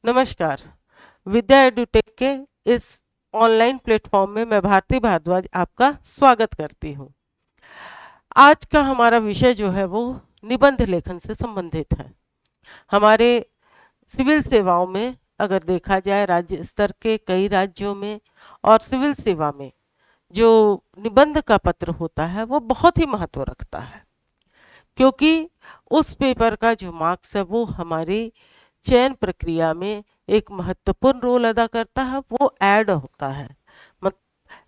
नमस्कार। विद्या एडुटेक के इस ऑनलाइन प्लेटफॉर्म में मैं भारती भारद्वाज आपका स्वागत करती हूँ। आज का हमारा विषय जो है वो निबंध लेखन से संबंधित है। हमारे सिविल सेवाओं में अगर देखा जाए राज्य स्तर के कई राज्यों में और सिविल सेवा में जो निबंध का पत्र होता है वो बहुत ही महत्व रखता है, क्योंकि उस पेपर का जो मार्क्स है वो हमारी चयन प्रक्रिया में एक महत्वपूर्ण रोल अदा करता है, वो ऐड होता है। मत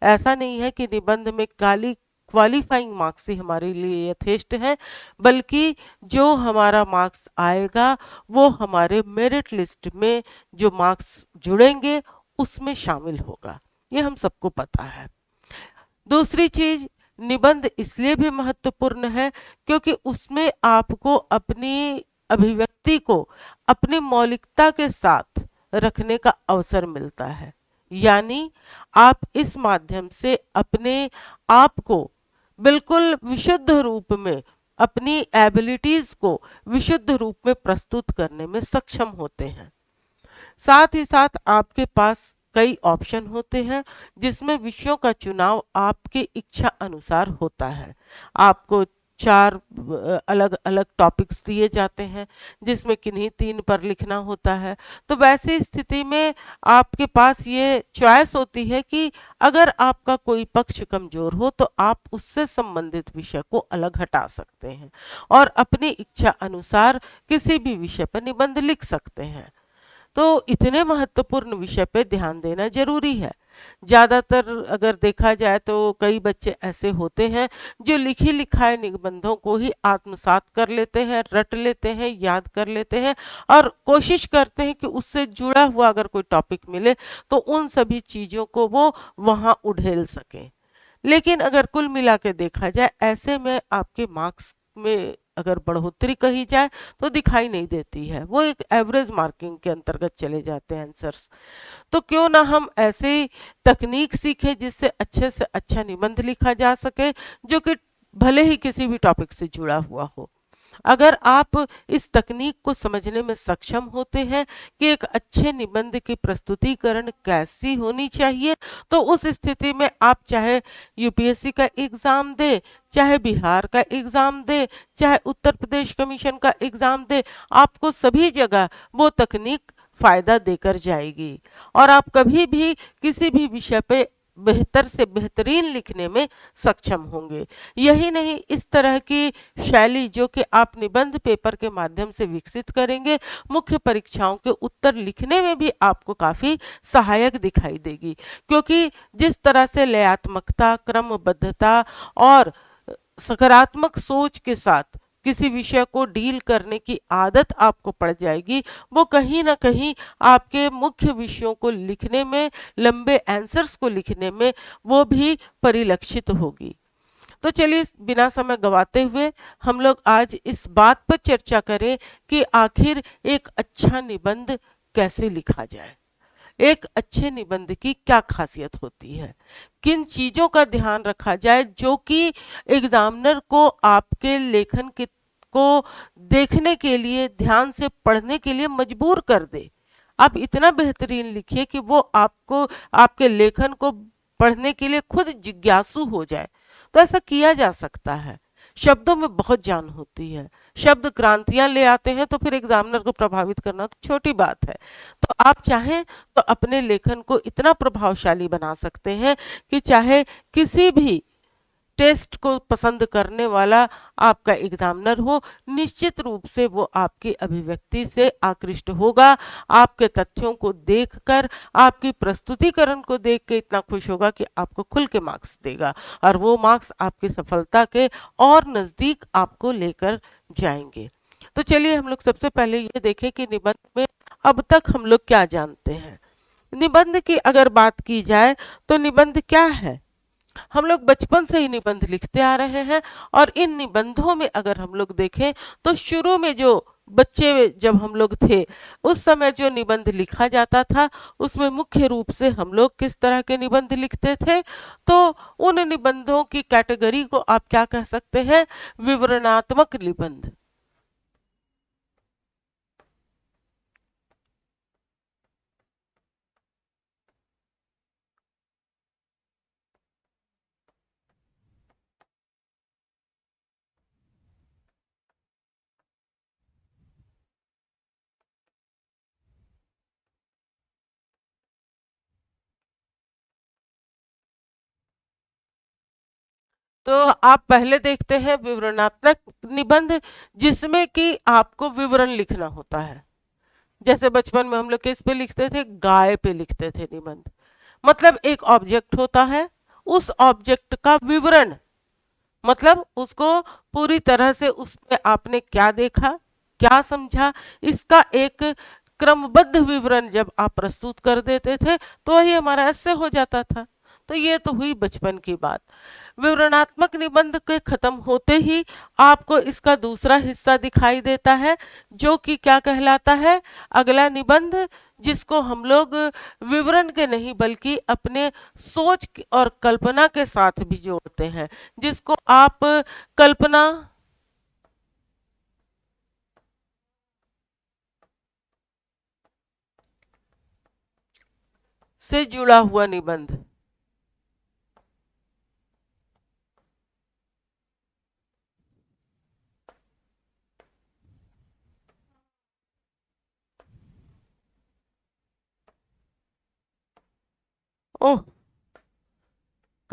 ऐसा नहीं है कि निबंध में काली क्वालिफाइंग मार्क्स ही हमारे लिए यथेष्ट है, बल्कि जो हमारा मार्क्स आएगा वो हमारे मेरिट लिस्ट में जो मार्क्स जुड़ेंगे उसमें शामिल होगा। ये हम सबको पता है। दूसरी चीज, निबंध इसलिए भी महत्वपूर्ण है क्योंकि उसमें आपको अपनी अभिव्यक्ति को अपनी मौलिकता के साथ रखने का अवसर मिलता है। यानी आप इस माध्यम से अपने आप को बिल्कुल विशुद्ध रूप में, अपनी एबिलिटीज को विशुद्ध रूप में प्रस्तुत करने में सक्षम होते हैं। साथ ही साथ आपके पास कई ऑप्शन होते हैं जिसमें विषयों का चुनाव आपकी इच्छा अनुसार होता है। आपको चार अलग अलग टॉपिक्स दिए जाते हैं जिसमें किन्हीं तीन पर लिखना होता है। तो वैसी स्थिति में आपके पास ये चॉइस होती है कि अगर आपका कोई पक्ष कमजोर हो तो आप उससे संबंधित विषय को अलग हटा सकते हैं और अपनी इच्छा अनुसार किसी भी विषय पर निबंध लिख सकते हैं। तो इतने महत्वपूर्ण विषय पे ध्यान देना जरूरी है। ज्यादातर अगर देखा जाए तो कई बच्चे ऐसे होते हैं जो लिखी लिखाई निबंधों को ही आत्मसात कर लेते हैं, रट लेते हैं, याद कर लेते हैं और कोशिश करते हैं कि उससे जुड़ा हुआ अगर कोई टॉपिक मिले तो उन सभी चीजों को वो वहां उड़ेल सकें। लेकिन अगर कुल मिला के देखा जाए ऐसे में आपके मार्क्स में अगर बढ़ोतरी कही जाए तो दिखाई नहीं देती है, वो एक एवरेज मार्किंग के अंतर्गत चले जाते हैं आंसर्स। तो क्यों ना हम ऐसे तकनीक सीखें जिससे अच्छे से अच्छा निबंध लिखा जा सके, जो कि भले ही किसी भी टॉपिक से जुड़ा हुआ हो। अगर आप इस तकनीक को समझने में सक्षम होते हैं कि एक अच्छे निबंध की प्रस्तुतिकरण कैसी होनी चाहिए, तो उस स्थिति में आप चाहे यूपीएससी का एग्जाम दें, चाहे बिहार का एग्जाम दें, चाहे उत्तर प्रदेश कमीशन का एग्जाम दें, आपको सभी जगह वो तकनीक फायदा देकर जाएगी और आप कभी भी किसी भी विषय पे बेहतर से बेहतरीन लिखने में सक्षम होंगे। यही नहीं, इस तरह की शैली जो कि आप निबंध पेपर के माध्यम से विकसित करेंगे, मुख्य परीक्षाओं के उत्तर लिखने में भी आपको काफी सहायक दिखाई देगी, क्योंकि जिस तरह से लयात्मकता, क्रमबद्धता और सकारात्मक सोच के साथ किसी विषय को डील करने की आदत आपको पड़ जाएगी, वो कहीं ना कहीं आपके मुख्य विषयों को लिखने में, लंबे आंसर्स को लिखने में वो भी परिलक्षित होगी। तो चलिए बिना समय गवाते हुए हम लोग आज इस बात पर चर्चा करें कि आखिर एक अच्छा निबंध कैसे लिखा जाए। एक अच्छे निबंध की क्या खासियत होती है, किन चीजों का ध्यान रखा जाए जो कि एग्जामिनर को आपके लेखन के को देखने के लिए, ध्यान से पढ़ने के लिए मजबूर कर दे। आप इतना बेहतरीन लिखिए कि वो आपको, आपके लेखन को पढ़ने के लिए खुद जिज्ञासु हो जाए। तो ऐसा किया जा सकता है। शब्दों में बहुत जान होती है, शब्द क्रांतियां ले आते हैं, तो फिर एग्जामिनर को प्रभावित करना तो छोटी बात है। तो आप चाहें तो अपने लेखन को इतना प्रभावशाली बना सकते हैं कि चाहे किसी भी टेस्ट को पसंद करने वाला आपका एग्जामिनर हो, निश्चित रूप से वो आपकी अभिव्यक्ति से आकृष्ट होगा, आपके तथ्यों को देखकर, आपकी प्रस्तुतिकरण को देख के इतना खुश होगा कि आपको खुल के मार्क्स देगा और वो मार्क्स आपकी सफलता के और नजदीक आपको लेकर जाएंगे। तो चलिए हम लोग सबसे पहले ये देखें कि निबंध में अब तक हम लोग क्या जानते हैं। निबंध की अगर बात की जाए तो निबंध क्या है? हम लोग बचपन से ही निबंध लिखते आ रहे हैं और इन निबंधों में अगर हम लोग देखें तो शुरू में जो बच्चे जब हम लोग थे उस समय जो निबंध लिखा जाता था उसमें मुख्य रूप से हम लोग किस तरह के निबंध लिखते थे? तो उन निबंधों की कैटेगरी को आप क्या कह सकते हैं? विवरणात्मक निबंध। तो आप पहले देखते हैं विवरणात्मक निबंध, जिसमें कि आपको विवरण लिखना होता है। जैसे बचपन में हम लोग किस पे लिखते थे, गाय पे लिखते थे निबंध। मतलब एक ऑब्जेक्ट होता है, उस ऑब्जेक्ट का विवरण, मतलब उसको पूरी तरह से उसमें आपने क्या देखा, क्या समझा, इसका एक क्रमबद्ध विवरण जब आप प्रस्तुत कर देते थे तो वही हमारा ऐसे हो जाता था। तो ये तो हुई बचपन की बात। विवरणात्मक निबंध के खत्म होते ही आपको इसका दूसरा हिस्सा दिखाई देता है, जो कि क्या कहलाता है, अगला निबंध, जिसको हम लोग विवरण के नहीं बल्कि अपने और कल्पना के साथ भी जोड़ते हैं, जिसको आप कल्पना से जुड़ा हुआ निबंध। ओह,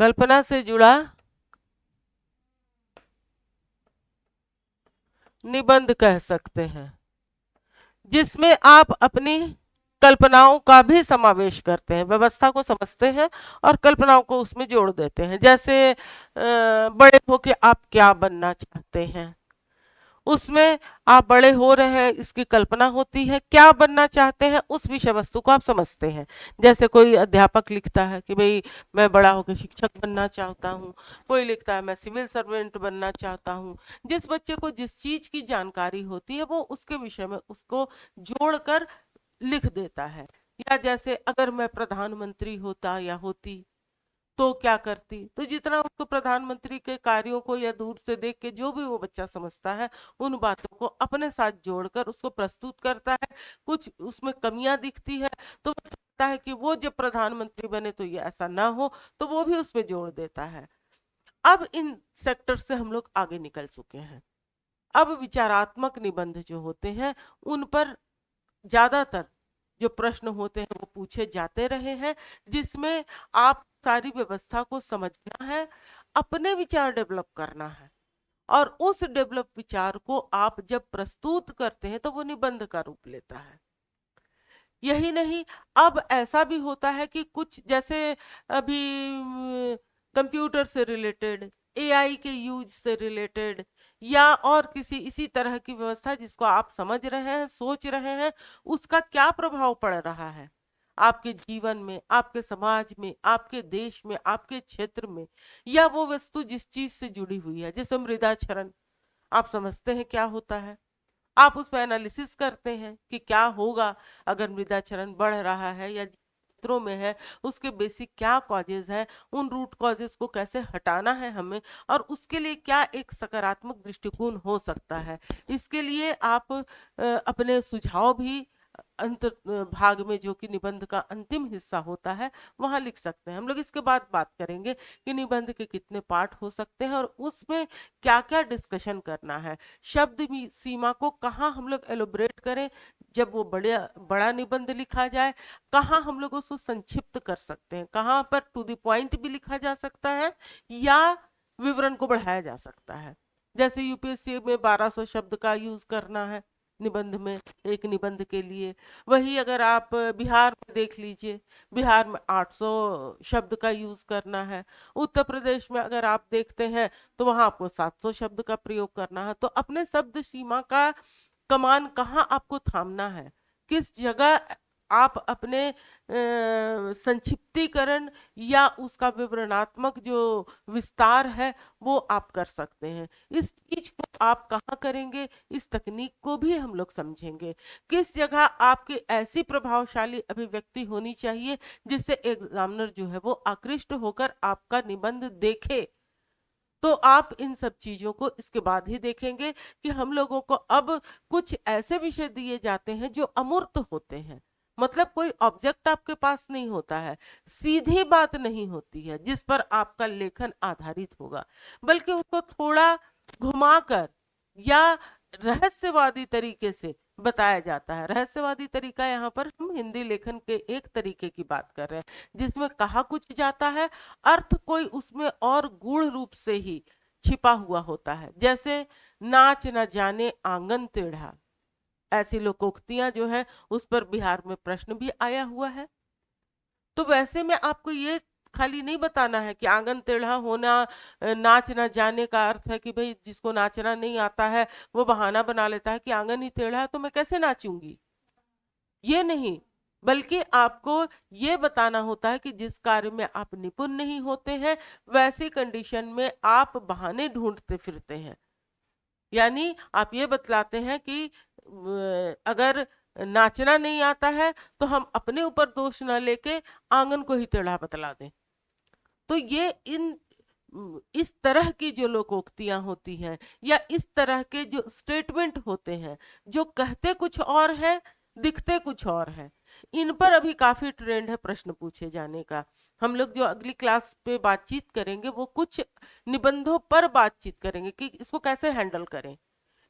कल्पना से जुड़ा निबंध कह सकते हैं, जिसमें आप अपनी कल्पनाओं का भी समावेश करते हैं, व्यवस्था को समझते हैं और कल्पनाओं को उसमें जोड़ देते हैं। जैसे बड़े होके आप क्या बनना चाहते हैं, उसमें आप बड़े हो रहे हैं इसकी कल्पना होती है, क्या बनना चाहते हैं उस विषय वस्तु को आप समझते हैं। जैसे कोई अध्यापक लिखता है कि भाई मैं बड़ा होकर शिक्षक बनना चाहता हूँ, कोई लिखता है मैं सिविल सर्वेंट बनना चाहता हूँ। जिस बच्चे को जिस चीज की जानकारी होती है वो उसके विषय में उसको जोड़कर लिख देता है। या जैसे अगर मैं प्रधानमंत्री होता या होती तो क्या करती, तो जितना उसको प्रधानमंत्री के कार्यों को या दूर से देख के जो भी वो बच्चा समझता है उन बातों को अपने साथ जोड़कर उसको प्रस्तुत करता है। कुछ उसमें कमियां दिखती है तो वो चाहता है कि वो जब प्रधानमंत्री बने तो ये ऐसा ना हो, तो वो भी उसमें जोड़ देता है। अब इन सेक्टर से हम लोग आगे निकल चुके हैं। अब विचारात्मक निबंध जो होते हैं उन पर ज्यादातर जो प्रश्न होते हैं वो पूछे जाते रहे हैं, जिसमें आप सारी व्यवस्था को समझना है, अपने विचार डेवलप करना है, और उस डेवलप विचार को आप जब प्रस्तुत करते हैं तो वो निबंध का रूप लेता है। यही नहीं, अब ऐसा भी होता है कि कुछ जैसे अभी कंप्यूटर से रिलेटेड, एआई के यूज से रिलेटेड, या और किसी इसी तरह की व्यवस्था जिसको आप समझ रहे हैं, सोच रहे हैं, उसका क्या प्रभाव पड़ रहा है आपके जीवन में, आपके समाज में, आपके देश में, आपके क्षेत्र में, या वो वस्तु जिस चीज से जुड़ी हुई है। जैसे मृदा क्षरण, आप समझते हैं क्या होता है, आप उस पर एनालिसिस करते हैं कि क्या होगा अगर मृदा क्षरण बढ़ रहा है या क्षेत्रों में है, उसके बेसिक क्या कॉजेज है, उन रूट कॉजेज को कैसे हटाना है हमें, और उसके लिए क्या एक सकारात्मक दृष्टिकोण हो सकता है। इसके लिए आप अपने सुझाव भी अंत भाग में, जो कि निबंध का अंतिम हिस्सा होता है, वहां लिख सकते हैं। हम लोग इसके बाद बात करेंगे कि निबंध के कितने पार्ट हो सकते हैं और उसमें क्या क्या डिस्कशन करना है, शब्द सीमा को कहाँ हम लोग एलोबरेट करें जब वो बड़े बड़ा निबंध लिखा जाए, कहाँ हम लोग उसको संक्षिप्त कर सकते हैं, कहाँ पर टू द पॉइंट भी लिखा जा सकता है या विवरण को बढ़ाया जा सकता है। जैसे यूपीएससी में 1200 शब्द का यूज करना है निबंध में, एक निबंध के लिए। वही अगर आप बिहार में देख लीजिए, बिहार में 800 शब्द का यूज करना है। उत्तर प्रदेश में अगर आप देखते हैं तो वहां आपको 700 शब्द का प्रयोग करना है। तो अपने शब्द सीमा का कमान कहाँ आपको थामना है, किस जगह आप अपने संक्षिप्तीकरण या उसका विवरणात्मक जो विस्तार है वो आप कर सकते हैं। इस चीज को आप कहाँ करेंगे, इस तकनीक को भी हम लोग समझेंगे। किस जगह आपकी ऐसी प्रभावशाली अभिव्यक्ति होनी चाहिए जिससे एग्जामिनर जो है वो आकृष्ट होकर आपका निबंध देखे। तो आप इन सब चीजों को इसके बाद ही देखेंगे कि हम लोगों को अब कुछ ऐसे विषय दिए जाते हैं जो अमूर्त होते हैं, मतलब कोई ऑब्जेक्ट आपके पास नहीं होता है, सीधी बात नहीं होती है जिस पर आपका लेखन आधारित होगा, बल्कि उसको थोड़ा घुमाकर या रहस्यवादी तरीके से बताया जाता है। रहस्यवादी तरीका यहाँ पर हम हिंदी लेखन के एक तरीके की बात कर रहे हैं जिसमें कहा कुछ जाता है, अर्थ कोई उसमें और गूढ़ रूप से ही छिपा हुआ होता है। जैसे नाच न जाने आंगन टेढ़ा, ऐसी लोकोक्तियां जो है उस पर बिहार में प्रश्न भी आया हुआ है। तो वैसे में आपको ये खाली नहीं बताना है कि आंगन टेढ़ा होना, नाच ना जाने का अर्थ है कि भाई जिसको नाचना नहीं आता है वो बहाना बना लेता है कि आंगन ही टेढ़ा है तो मैं कैसे नाचूंगी, ये नहीं। बल्कि आपको ये बताना होता है कि जिस कार्य में आप निपुण नहीं होते हैं वैसी कंडीशन में आप बहाने ढूंढते फिरते हैं। यानी आप ये बतलाते हैं कि अगर नाचना नहीं आता है तो हम अपने ऊपर दोष ना लेके आंगन को ही टेढ़ा बतला दें। तो ये इस तरह की जो लोकोक्तियां होती हैं या इस तरह के जो स्टेटमेंट होते हैं जो कहते कुछ और है दिखते कुछ और है, इन पर अभी काफी ट्रेंड है प्रश्न पूछे जाने का। हम लोग जो अगली क्लास पे बातचीत करेंगे वो कुछ निबंधों पर बातचीत करेंगे कि इसको कैसे हैंडल करें,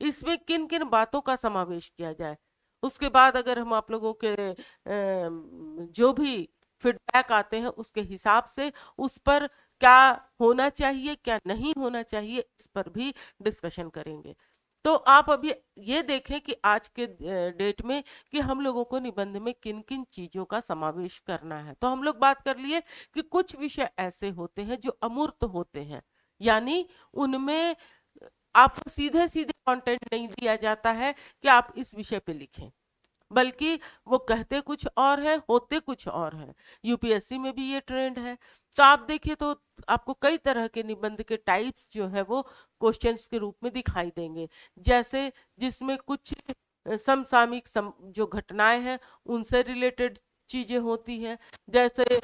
इसमें किन किन बातों का समावेश किया जाए। उसके बाद अगर हम आप लोगों के जो भी फीडबैक आते हैं उसके हिसाब से उस पर क्या होना चाहिए क्या नहीं होना चाहिए इस पर भी डिस्कशन करेंगे। तो आप अभी ये देखें कि आज के डेट में कि हम लोगों को निबंध में किन किन चीजों का समावेश करना है। तो हम लोग बात कर लिए कि कुछ विषय ऐसे होते हैं जो अमूर्त होते हैं, यानी उनमें आपको सीधे सीधे कंटेंट नहीं दिया जाता है कि आप इस विषय पे लिखें, बल्कि वो कहते कुछ और है होते कुछ और है। यूपीएससी में भी ये ट्रेंड है। तो आप देखिए तो आपको कई तरह के निबंध के टाइप्स जो है वो क्वेश्चंस के रूप में दिखाई देंगे। जैसे जिसमें कुछ समसामयिक जो घटनाएं हैं उनसे रिलेटेड चीजें होती हैं। जैसे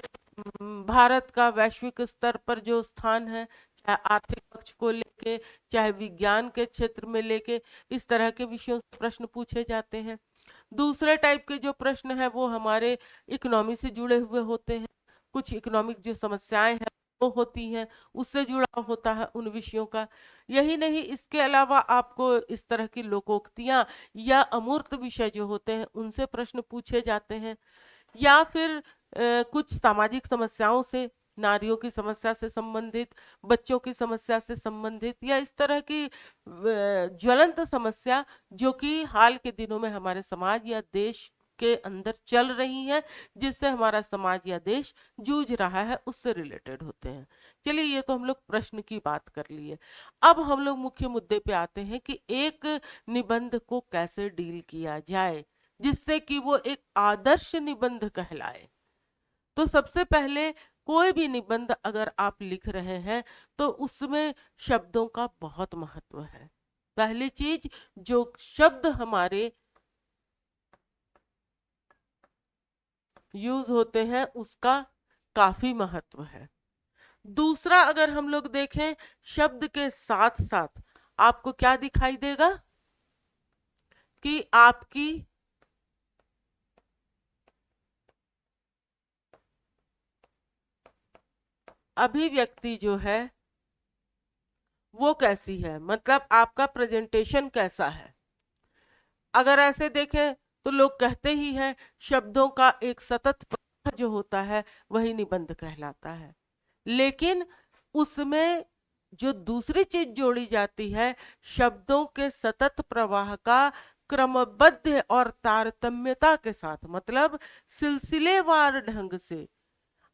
भारत का वैश्विक स्तर पर जो स्थान है, चाहे आर्थिक पक्ष को लेके चाहे विज्ञान के क्षेत्र में लेके, इस तरह के विषयों से प्रश्न पूछे जाते हैं। दूसरे टाइप के जो प्रश्न है वो हमारे इकोनॉमी से जुड़े हुए होते हैं। कुछ इकोनॉमिक जो समस्याएं हैं वो होती हैं, उससे जुड़ा होता है उन विषयों का। यही नहीं, इसके अलावा आपको इस तरह की लोकोक्तियां या अमूर्त विषय जो होते हैं उनसे प्रश्न पूछे जाते हैं। या फिर कुछ सामाजिक समस्याओं से, नारियों की समस्या से संबंधित, बच्चों की समस्या से संबंधित, या इस तरह की ज्वलंत समस्या जो कि हाल के दिनों में हमारे समाज या देश के अंदर चल रही है, जिससे हमारा समाज या देश जूझ रहा है, उससे रिलेटेड होते हैं। चलिए, ये तो हम लोग प्रश्न की बात कर लिए। अब हम लोग मुख्य मुद्दे पे आते हैं कि एक निबंध को कैसे डील किया जाए जिससे कि वो एक आदर्श निबंध कहलाए। तो सबसे पहले कोई भी निबंध अगर आप लिख रहे हैं तो उसमें शब्दों का बहुत महत्व है। पहली चीज, जो शब्द हमारे यूज होते हैं उसका काफी महत्व है। दूसरा, अगर हम लोग देखें, शब्द के साथ साथ आपको क्या दिखाई देगा कि आपकी अभिव्यक्ति जो है वो कैसी है, मतलब आपका प्रेजेंटेशन कैसा है। अगर ऐसे देखें तो लोग कहते ही हैं शब्दों का एक सतत प्रवाह जो होता है वही निबंध कहलाता है। लेकिन उसमें जो दूसरी चीज जोड़ी जाती है, शब्दों के सतत प्रवाह का क्रमबद्ध और तारतम्यता के साथ, मतलब सिलसिलेवार ढंग से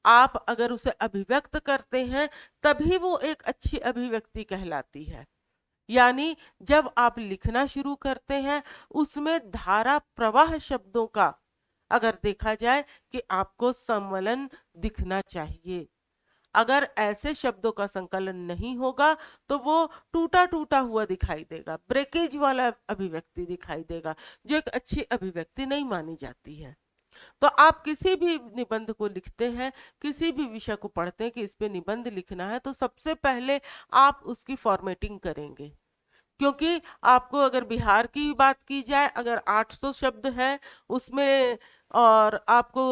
आप अगर उसे अभिव्यक्त करते हैं तभी वो एक अच्छी अभिव्यक्ति कहलाती है। यानी जब आप लिखना शुरू करते हैं उसमें धारा प्रवाह शब्दों का अगर देखा जाए कि आपको सम्मलन दिखना चाहिए। अगर ऐसे शब्दों का संकलन नहीं होगा तो वो टूटा टूटा हुआ दिखाई देगा, ब्रेकेज वाला अभिव्यक्ति दिखाई देगा, जो एक अच्छी अभिव्यक्ति नहीं मानी जाती है। तो आप किसी भी निबंध को लिखते हैं, किसी भी विषय को पढ़ते हैं कि इस पे निबंध लिखना है, तो सबसे पहले आप उसकी फॉर्मेटिंग करेंगे। क्योंकि आपको अगर बिहार की बात की जाए, अगर 800 शब्द है उसमें और आपको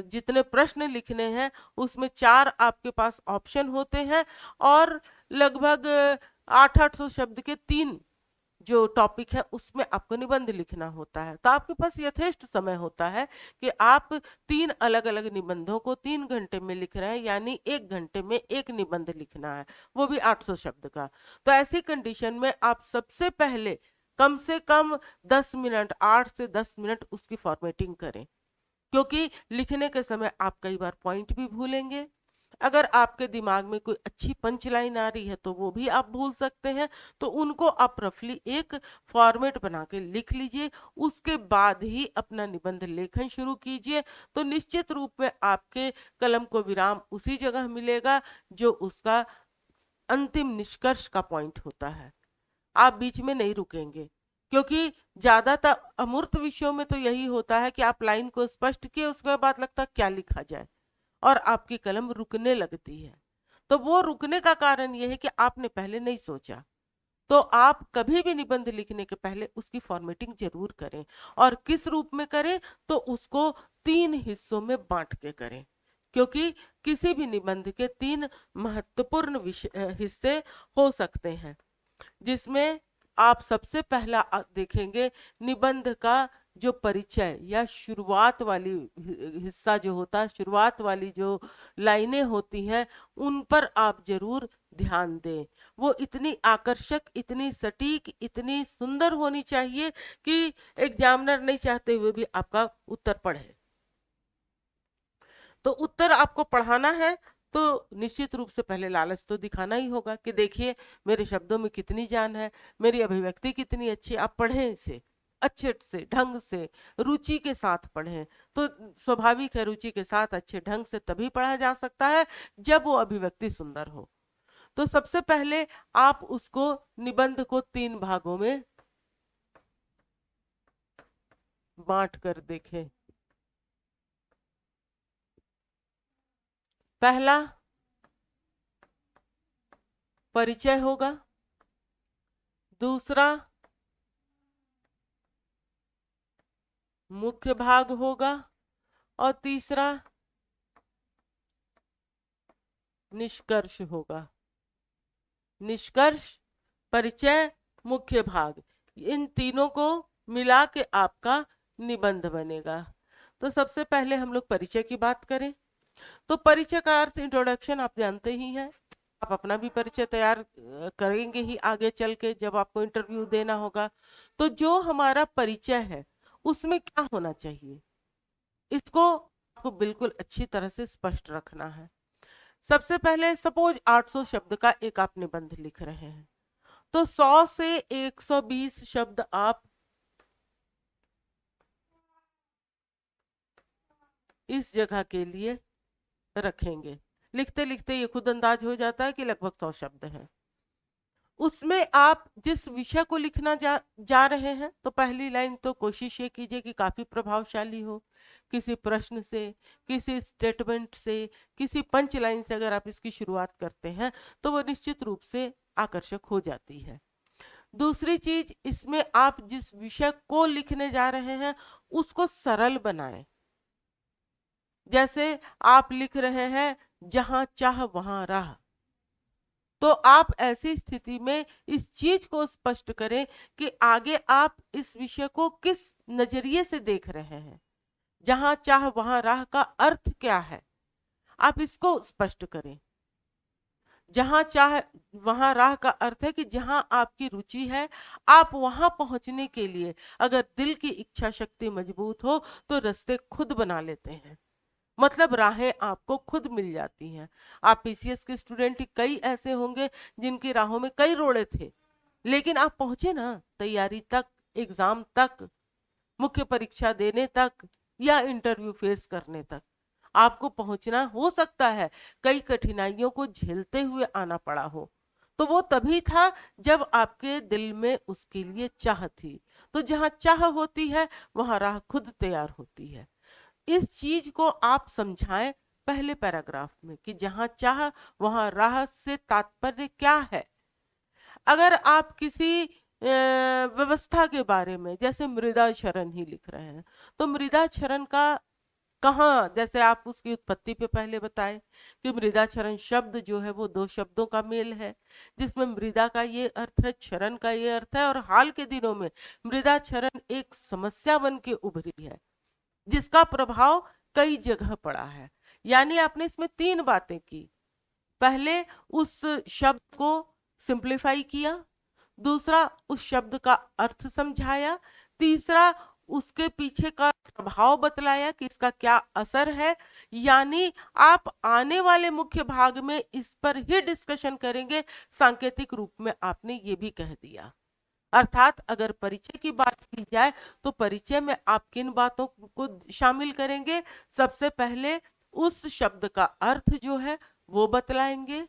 जितने प्रश्न लिखने हैं उसमें 4 आपके पास ऑप्शन होते हैं और लगभग 800 शब्द के 3 जो टॉपिक है उसमें आपको निबंध लिखना होता है, तो आपके पास यथेष्ट समय होता है कि आप 3 अलग-अलग निबंधों को 3 घंटे में लिख रहे हैं, यानी 1 घंटे में एक निबंध लिखना है, वो भी 800 शब्द का। तो ऐसी कंडीशन में आप सबसे पहले कम से कम 10 मिनट, 8 से 10 मिनट उसकी फॉर्मेटिंग करें, क्योंकि लिखने के समय आप कई बार पॉइंट भी भूलेंगे। अगर आपके दिमाग में कोई अच्छी पंच लाइन आ रही है तो वो भी आप भूल सकते हैं, तो उनको आप रफली एक फॉर्मेट बना के लिख लीजिए, उसके बाद ही अपना निबंध लेखन शुरू कीजिए। तो निश्चित रूप में आपके कलम को विराम उसी जगह मिलेगा जो उसका अंतिम निष्कर्ष का पॉइंट होता है। आप बीच में नहीं रुकेंगे, क्योंकि ज्यादातर अमूर्त विषयों में तो यही होता है कि आप लाइन को स्पष्ट किए, उसके बाद लगता है क्या लिखा जाए, और आपकी कलम रुकने लगती है। तो वो रुकने का कारण यह है कि आपने पहले नहीं सोचा। तो आप कभी भी निबंध लिखने के पहले उसकी फॉर्मेटिंग जरूर करें, और किस रूप में करें, तो उसको 3 हिस्सों में बांट के करें, क्योंकि किसी भी निबंध के 3 महत्वपूर्ण हिस्से हो सकते हैं, जिसमें आप सबसे पहला देखेंगे निबंध का जो परिचय या शुरुआत वाली हिस्सा जो होता है, शुरुआत वाली जो लाइनें होती हैं, उन पर आप जरूर ध्यान दें। वो इतनी आकर्षक, इतनी सटीक, इतनी सुंदर होनी चाहिए कि एग्जामिनर नहीं चाहते हुए भी आपका उत्तर पढ़े। तो उत्तर आपको पढ़ाना है तो निश्चित रूप से पहले लालच तो दिखाना ही होगा कि देखिए मेरे शब्दों में कितनी जान है, मेरी अभिव्यक्ति कितनी अच्छी। आप पढ़ें इसे अच्छे से, ढंग से, रुचि के साथ पढ़ें। तो स्वाभाविक है, रुचि के साथ अच्छे ढंग से तभी पढ़ा जा सकता है जब वो अभिव्यक्ति सुंदर हो। तो सबसे पहले आप उसको निबंध को 3 भागों में बांट कर देखें। पहला परिचय होगा, दूसरा मुख्य भाग होगा, और तीसरा निष्कर्ष होगा। निष्कर्ष, परिचय, मुख्य भाग, इन तीनों को मिला के आपका निबंध बनेगा। तो सबसे पहले हम लोग परिचय की बात करें, तो परिचय का अर्थ इंट्रोडक्शन आप जानते ही हैं। आप अपना भी परिचय तैयार करेंगे ही आगे चल के जब आपको इंटरव्यू देना होगा। तो जो हमारा परिचय है उसमें क्या होना चाहिए, इसको आपको बिल्कुल अच्छी तरह से स्पष्ट रखना है। सबसे पहले सपोज 800 शब्द का एक आप निबंध लिख रहे हैं, तो 100 से 120 शब्द आप इस जगह के लिए रखेंगे। लिखते लिखते ये खुद अंदाज हो जाता है कि लगभग 100 शब्द हैं। उसमें आप जिस विषय को लिखना जा रहे हैं, तो पहली लाइन तो कोशिश ये कीजिए कि काफी प्रभावशाली हो, किसी प्रश्न से, किसी स्टेटमेंट से, किसी पंच लाइन से अगर आप इसकी शुरुआत करते हैं तो वो निश्चित रूप से आकर्षक हो जाती है। दूसरी चीज, इसमें आप जिस विषय को लिखने जा रहे हैं उसको सरल बनाएं। जैसे आप लिख रहे हैं जहां चाह वहां राह, तो आप ऐसी स्थिति में इस चीज को स्पष्ट करें कि आगे आप इस विषय को किस नजरिए से देख रहे हैं। जहां चाह वहां राह का अर्थ क्या है, आप इसको स्पष्ट करें। जहां चाह वहां राह का अर्थ है कि जहां आपकी रुचि है, आप वहां पहुंचने के लिए अगर दिल की इच्छा शक्ति मजबूत हो तो रास्ते खुद बना लेते हैं, मतलब राहें आपको खुद मिल जाती हैं। आप पीसीएस के स्टूडेंट ही कई ऐसे होंगे जिनकी राहों में कई रोड़े थे, लेकिन आप पहुंचे ना तैयारी तक, एग्जाम तक, मुख्य परीक्षा देने तक, या इंटरव्यू फेस करने तक। आपको पहुंचना हो सकता है कई कठिनाइयों को झेलते हुए आना पड़ा हो, तो वो तभी था जब आपके दिल में उसके लिए चाह थी। तो जहां चाह होती है वहां राह खुद तैयार होती है। इस चीज को आप समझाएं पहले पैराग्राफ में कि जहां चाह वहां राह से तात्पर्य क्या है। अगर आप किसी व्यवस्था के बारे में जैसे मृदा क्षरण ही लिख रहे हैं, तो मृदा क्षरण का कहाँ, जैसे आप उसकी उत्पत्ति पे पहले बताए कि मृदाक्षरण शब्द जो है वो दो शब्दों का मेल है, जिसमें मृदा का ये अर्थ है, क्षरण का ये अर्थ है, और हाल के दिनों में मृदाक्षरण एक समस्या बन के उभरी है जिसका प्रभाव कई जगह पड़ा है। यानी आपने इसमें तीन बातें की। पहले उस शब्द को सिंप्लीफाई किया, दूसरा उस शब्द का अर्थ समझाया, तीसरा उसके पीछे का प्रभाव बतलाया कि इसका क्या असर है। यानी आप आने वाले मुख्य भाग में इस पर ही डिस्कशन करेंगे, सांकेतिक रूप में आपने ये भी कह दिया। अर्थात अगर परिचय की बात की जाए तो परिचय में आप किन बातों को शामिल करेंगे? सबसे पहले उस शब्द का अर्थ जो है वो बतलाएंगे।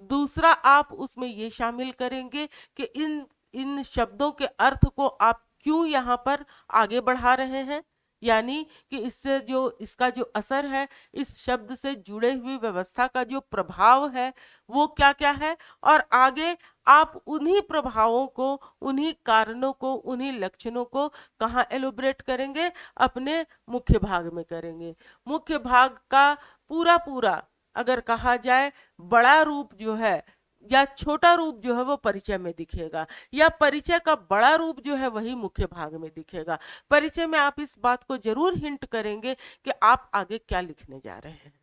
दूसरा आप उसमें ये शामिल करेंगे कि इन इन शब्दों के अर्थ को आप क्यों यहाँ पर आगे बढ़ा रहे हैं, यानी कि इससे जो इसका जो असर है, इस शब्द से जुड़े हुई व्यवस्था का जो प्रभाव है वो क्या क्या है, और आगे आप उन्हीं प्रभावों को, उन्हीं कारणों को, उन्हीं लक्षणों को कहाँ एलोबरेट करेंगे? अपने मुख्य भाग में करेंगे। मुख्य भाग का पूरा पूरा अगर कहा जाए बड़ा रूप जो है या छोटा रूप जो है वो परिचय में दिखेगा, या परिचय का बड़ा रूप जो है वही मुख्य भाग में दिखेगा। परिचय में आप इस बात को जरूर हिंट करेंगे कि आप आगे क्या लिखने जा रहे हैं।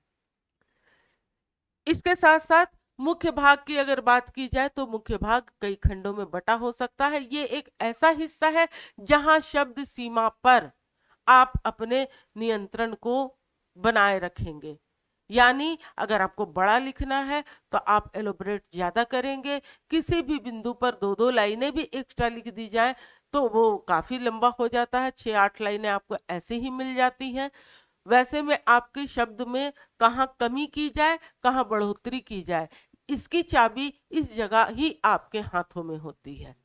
इसके साथ साथ मुख्य भाग की अगर बात की जाए तो मुख्य भाग कई खंडों में बटा हो सकता है। ये एक ऐसा हिस्सा है जहां शब्द सीमा पर आप अपने नियंत्रण को बनाए रखेंगे। यानी अगर आपको बड़ा लिखना है तो आप एलोबरेट ज्यादा करेंगे। किसी भी बिंदु पर दो दो लाइनें भी एक्स्ट्रा लिख दी जाए तो वो काफी लंबा हो जाता है, 6-8 लाइनें आपको ऐसे ही मिल जाती हैं। वैसे में आपके शब्द में कहाँ कमी की जाए, कहाँ बढ़ोतरी की जाए, इसकी चाबी इस जगह ही आपके हाथों में होती है।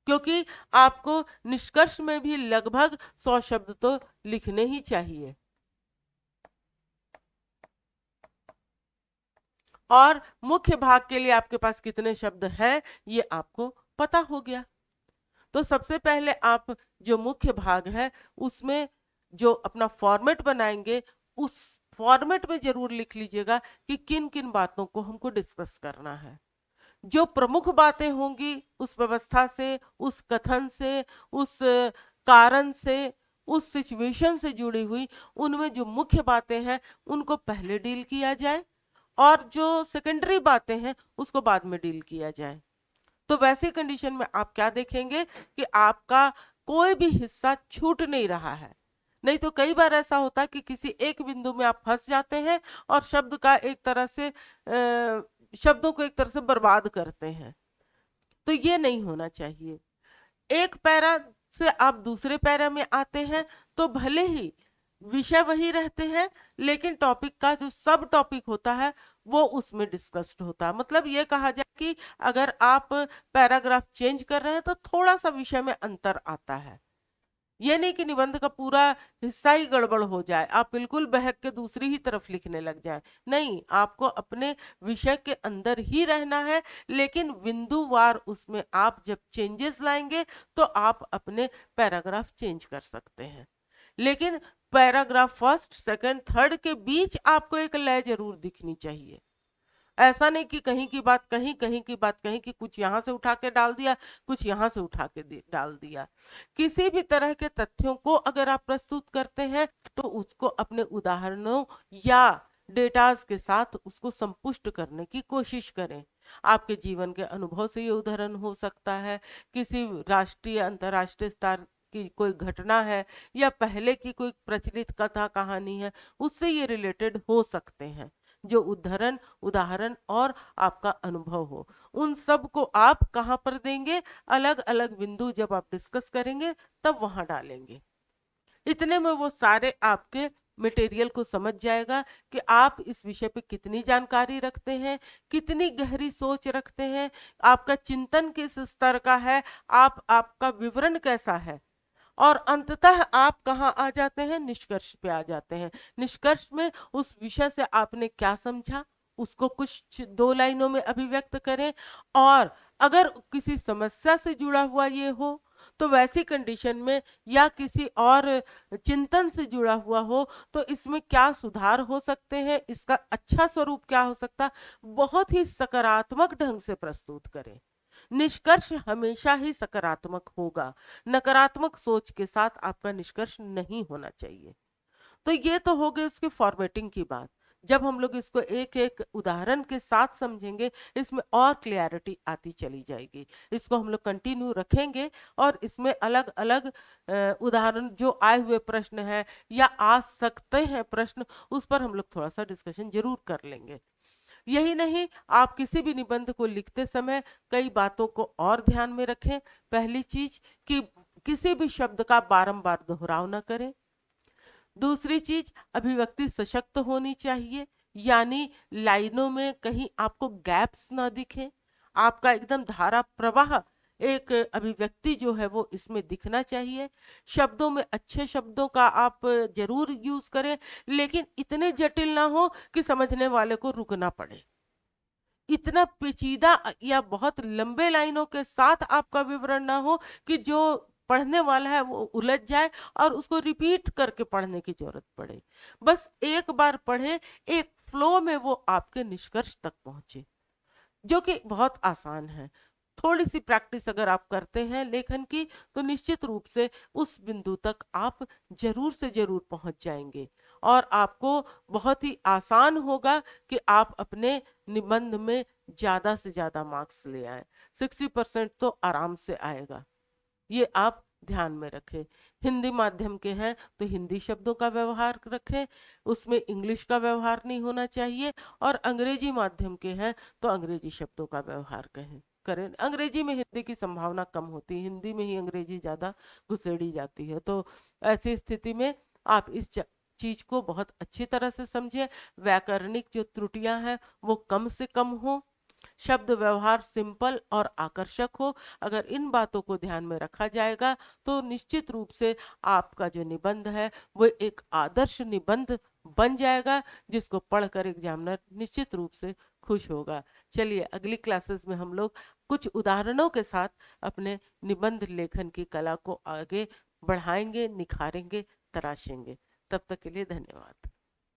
क्योंकि आपको निष्कर्ष में भी लगभग 100 शब्द तो लिखने ही चाहिए, और मुख्य भाग के लिए आपके पास कितने शब्द हैं ये आपको पता हो गया। तो सबसे पहले आप जो मुख्य भाग है उसमें जो अपना फॉर्मेट बनाएंगे, उस फॉर्मेट में जरूर लिख लीजिएगा कि किन किन बातों को हमको डिस्कस करना है। जो प्रमुख बातें होंगी उस व्यवस्था से, उस कथन से, उस कारण से, उस सिचुएशन से जुड़ी हुई, उनमें जो मुख्य बातें हैं उनको पहले डील किया जाए, और जो सेकेंडरी बातें हैं उसको बाद में डील किया जाए। तो वैसी कंडीशन में आप क्या देखेंगे कि आपका कोई भी हिस्सा छूट नहीं रहा है। नहीं तो कई बार ऐसा होता है कि किसी एक बिंदु में आप फंस जाते हैं और शब्द का एक तरह से शब्दों को एक तरह से बर्बाद करते हैं। तो ये नहीं होना चाहिए। एक पैरा से आप दूसरे पैरा में आते हैं तो भले ही विषय वही रहते हैं, लेकिन टॉपिक का जो सब टॉपिक होता है वो उसमें डिस्कस्ड होता है। मतलब ये कहा जाए कि अगर आप पैराग्राफ चेंज कर रहे हैं तो थोड़ा सा विषय में अंतर आता है। ये नहीं कि निबंध का पूरा हिस्सा ही गड़बड़ हो जाए, आप बिल्कुल बहक के दूसरी ही तरफ लिखने लग जाए। नहीं, आपको अपने विषय के अंदर ही रहना है, लेकिन बिंदुवार उसमें आप जब चेंजेस लाएंगे तो आप अपने पैराग्राफ चेंज कर सकते हैं। लेकिन पैराग्राफ फर्स्ट, सेकंड, थर्ड के बीच आपको एक लय जरूर दिखनी चाहिए। ऐसा नहीं कि कहीं की बात कहीं, कहीं की बात कहीं, कि कुछ यहाँ से उठा के डाल दिया, कुछ यहाँ से उठा के डाल दिया। किसी भी तरह के तथ्यों को अगर आप प्रस्तुत करते हैं तो उसको अपने उदाहरणों या डेटाज के साथ उसको संपुष्ट करने की कोशिश करें। आपके जीवन के अनुभव से ये उदाहरण हो सकता है, किसी राष्ट्रीय अंतर्राष्ट्रीय स्तर की कोई घटना है, या पहले की कोई प्रचलित कथा कहानी है, उससे ये रिलेटेड हो सकते हैं। जो उदाहरण उदाहरण और आपका अनुभव हो, उन सब को आप कहाँ पर देंगे? अलग अलग बिंदु जब आप डिस्कस करेंगे तब वहां डालेंगे। इतने में वो सारे आपके मटेरियल को समझ जाएगा कि आप इस विषय पे कितनी जानकारी रखते हैं, कितनी गहरी सोच रखते हैं, आपका चिंतन किस स्तर का है, आपका विवरण कैसा है, और अंततः आप कहाँ आ जाते हैं? निष्कर्ष पे आ जाते हैं। निष्कर्ष में उस विषय से आपने क्या समझा उसको कुछ 2 लाइनों में अभिव्यक्त करें, और अगर किसी समस्या से जुड़ा हुआ ये हो तो वैसी कंडीशन में या किसी और चिंतन से जुड़ा हुआ हो तो इसमें क्या सुधार हो सकते हैं, इसका अच्छा स्वरूप क्या हो सकता, बहुत ही सकारात्मक ढंग से प्रस्तुत करें। निष्कर्ष हमेशा ही सकारात्मक होगा, नकारात्मक सोच के साथ आपका निष्कर्ष नहीं होना चाहिए। तो ये तो हो गई उसकी फॉर्मेटिंग की बात। जब हम लोग इसको एक एक उदाहरण के साथ समझेंगे, इसमें और क्लियरिटी आती चली जाएगी। इसको हम लोग कंटिन्यू रखेंगे और इसमें अलग अलग उदाहरण जो आए हुए प्रश्न हैं या आ सकते हैं प्रश्न, उस पर हम लोग थोड़ा सा डिस्कशन जरूर कर लेंगे। यही नहीं, आप किसी भी निबंध को लिखते समय कई बातों को और ध्यान में रखें। पहली चीज कि किसी भी शब्द का बारंबार दोहराव ना करें। दूसरी चीज, अभिव्यक्ति सशक्त होनी चाहिए, यानी लाइनों में कहीं आपको गैप्स ना दिखे, आपका एकदम धारा प्रवाह एक अभिव्यक्ति जो है वो इसमें दिखना चाहिए। शब्दों में अच्छे शब्दों का आप जरूर यूज करें, लेकिन इतने जटिल ना हो कि समझने वाले को रुकना पड़े। इतना पेचीदा या बहुत लंबे लाइनों के साथ आपका विवरण ना हो कि जो पढ़ने वाला है वो उलझ जाए और उसको रिपीट करके पढ़ने की जरूरत पड़े। बस एक बार पढ़े, एक फ्लो में वो आपके निष्कर्ष तक पहुंचे, जो कि बहुत आसान है। थोड़ी सी प्रैक्टिस अगर आप करते हैं लेखन की, तो निश्चित रूप से उस बिंदु तक आप जरूर से जरूर पहुंच जाएंगे और आपको बहुत ही आसान होगा कि आप अपने निबंध में ज्यादा से ज्यादा मार्क्स ले आए। 60% तो आराम से आएगा, ये आप ध्यान में रखें। हिंदी माध्यम के हैं तो हिंदी शब्दों का व्यवहार रखें, उसमें इंग्लिश का व्यवहार नहीं होना चाहिए। और अंग्रेजी माध्यम के हैं तो अंग्रेजी शब्दों का व्यवहार करें। अंग्रेजी में हिंदी की संभावना कम होती है, हिंदी में ही अंग्रेजी ज्यादा घुसेड़ी जाती है। तो ऐसी स्थिति में आप इस चीज को बहुत अच्छी तरह से समझे। व्याकरणिक जो त्रुटियां हैं वो कम से कम हो, शब्द व्यवहार सिंपल और आकर्षक हो। अगर इन बातों को ध्यान में रखा जाएगा तो निश्चित रूप से आपका जो निबंध है वो एक आदर्श निबंध बन जाएगा, जिसको पढ़कर एग्जामिनर निश्चित रूप से खुश होगा। चलिए अगली क्लासेस में हम लोग कुछ उदाहरणों के साथ अपने निबंध लेखन की कला को आगे बढ़ाएंगे, निखारेंगे, तराशेंगे। तब तक के लिए धन्यवाद।